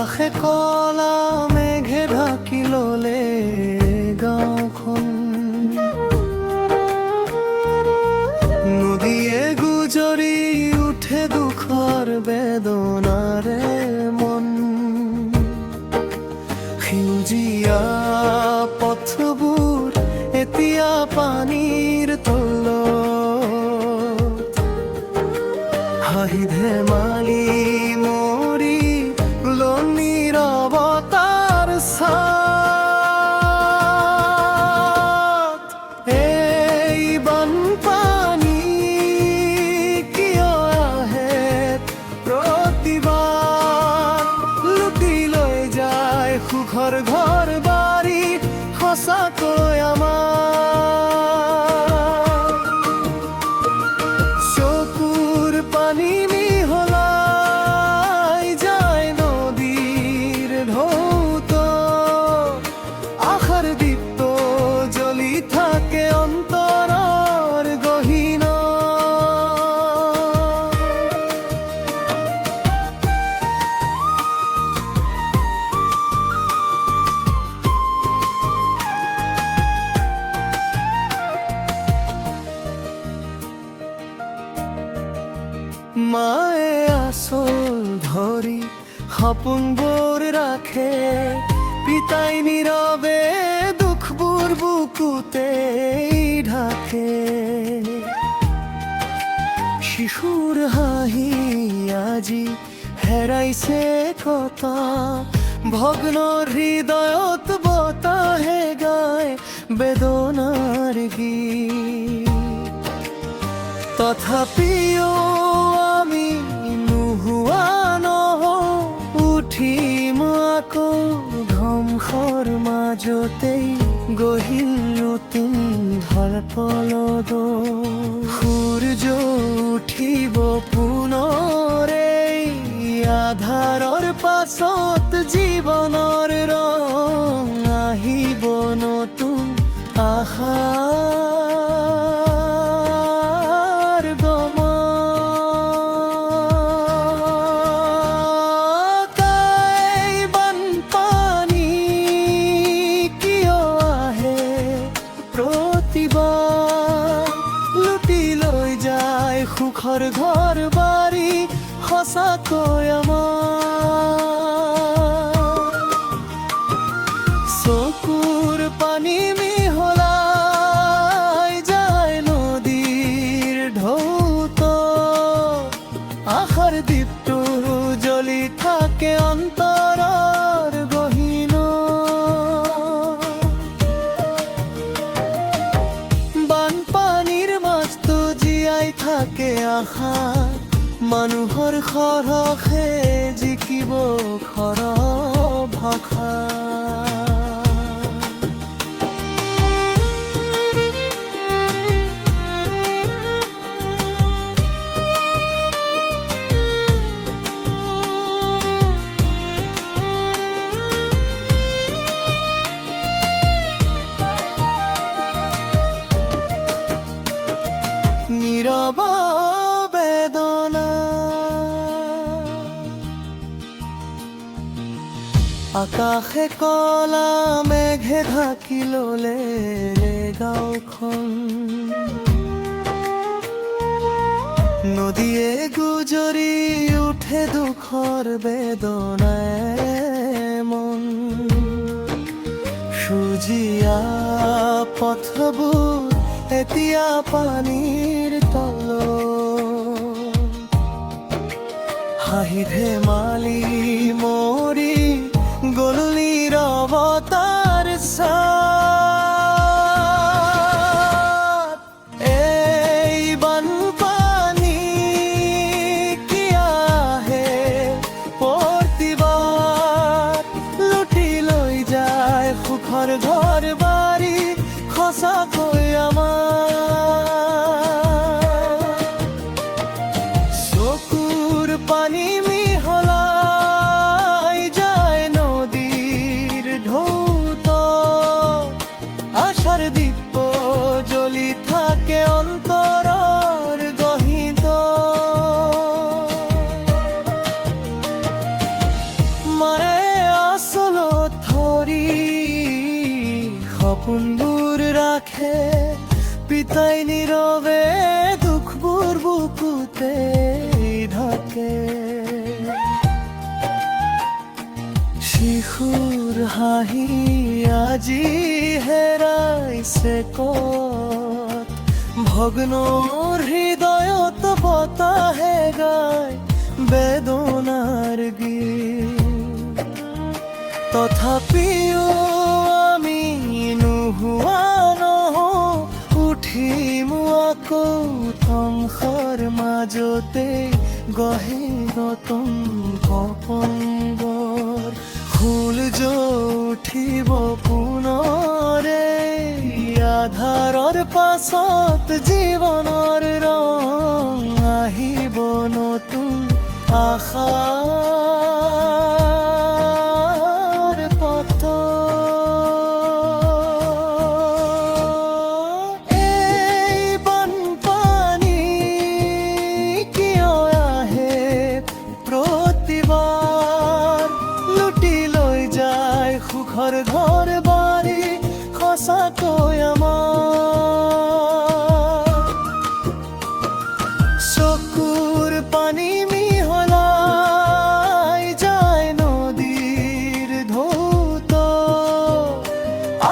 আকাশে কলা মেঘে ঢাকি ললে গাঁওখন, নদীয়ে গুজৰি উঠে দুখৰ বেদনাৰে মন। সেউজীয়া পথবোৰ এতিয়া পানীৰ তলত, হাঁহি ধেমালি মৰি নীৰৱতাৰ ছাট। এই বানপানী কিয় আহে প্ৰতিবাৰ, লুটি লৈ যায় সুখৰ ঘৰ বাৰী সঁচাকৈ আমাৰ। চকুৰ পানী মিহলাই যায় নদীৰ ঢৌত, আশাৰ দীপ্ত জ্বলি থাকে অন্তৰৰ গহীন। মায়ে আঁচল ধৰি সপোনবোৰ ৰাখে, পিতাই নীৰৱে দুখবোৰ বুকুতে ঢাকে। শিশুৰ হাঁহি আজি হেৰাইছে কথা, ভগ্ন হৃদয়ত বতাহে গায় বেদনাৰ গীত। তথাপিও আমি নোহোৱা নহওঁ, উঠিম আকৌ ধ্বংসৰ মাজতেই গহিল নতুন ঢল-পলদ। সূৰ্য উঠিব পুনৰে আধাৰৰ পাছত, জীৱনৰ ৰং আহিব নতুন আশা। লুটি লৈ যায় সুখৰ ঘৰ বাৰী সঁচাকৈ আমাৰ। চকুৰ পানী মিহলাই যায় নদীৰ ঢৌত, আশাৰ দীপটো জ্বলি থাকে অন্তৰৰ গহীন। থাকে আশা মানুহৰ সৰহে জিকিব খৰ ভাষা। নীৰৱ বেদনা, আকাশে কলা মেঘে ঢাকি ললে গাঁওখন, নদীয়ে গুজৰি উঠে দুখৰ বেদনাৰে মন। সেউজীয়া পথবোৰ এতিয়া পানীৰ তলত, হাঁহি ধেমালি মৰি গ'ল নীৰৱতাৰ ছাট। এই বানপানী কিয় আহে প্ৰতিবাৰ, লুটি লৈ যায় সুখৰ ঘৰ বাৰী সঁচাকৈ আমাৰ। চকুৰ পানী মিহলাই যায় নদীৰ ঢৌত, আশাৰ দীপ জ্বলি থাকে অন্তৰৰ গহীত। মায়ে তাই নীরবে দুখবোৰ বুকুতে ঢাকে। শিশুৰ হাঁহি আজি হেৰাইছে ক'ত, ভগ্নৰ হৃদয়ত বতাহে গায় বেদনাৰ গীত। তথাপিও আমি নোহোৱা নহওঁ, উঠিম আকৌ ধ্বংসৰ মাজতে গঢ়ি নতুন সপোনবোৰ। সূৰ্য উঠিব পুনৰে, আধাৰৰ পাছত জীৱনৰ ৰং আহিব নতুন আশাৰ পথ। এই বানপানী কিয় আহে প্ৰতিবাৰ, লুটি লৈ যায় সুখৰ ঘৰ বাৰী সঁচাকৈ আমাৰ। চকুৰ পানী মিহলাই যায় নদীৰ ঢৌত,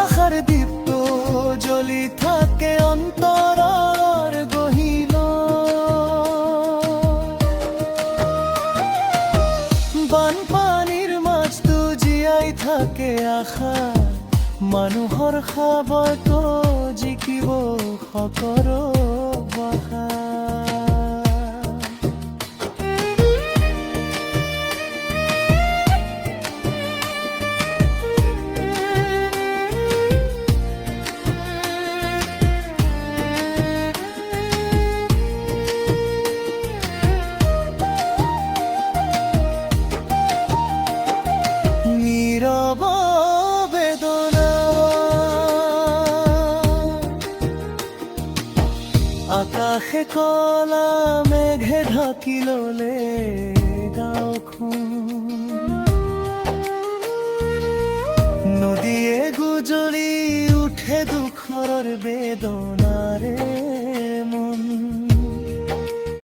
আশাৰ দীপটো জ্বলি থাকে অন্তৰৰ গহীনত। বানপানীৰ মাজতো জীয়াই থাকে আশা, মানুহৰ খাবতো জিকিব সকলো ভাষা। নীৰৱ বেদনা, আকাশে কলা মেঘে ঢাকি ললে গাঁওখন, নদীয়ে গুজৰি উঠে দুখৰৰ বেদনা।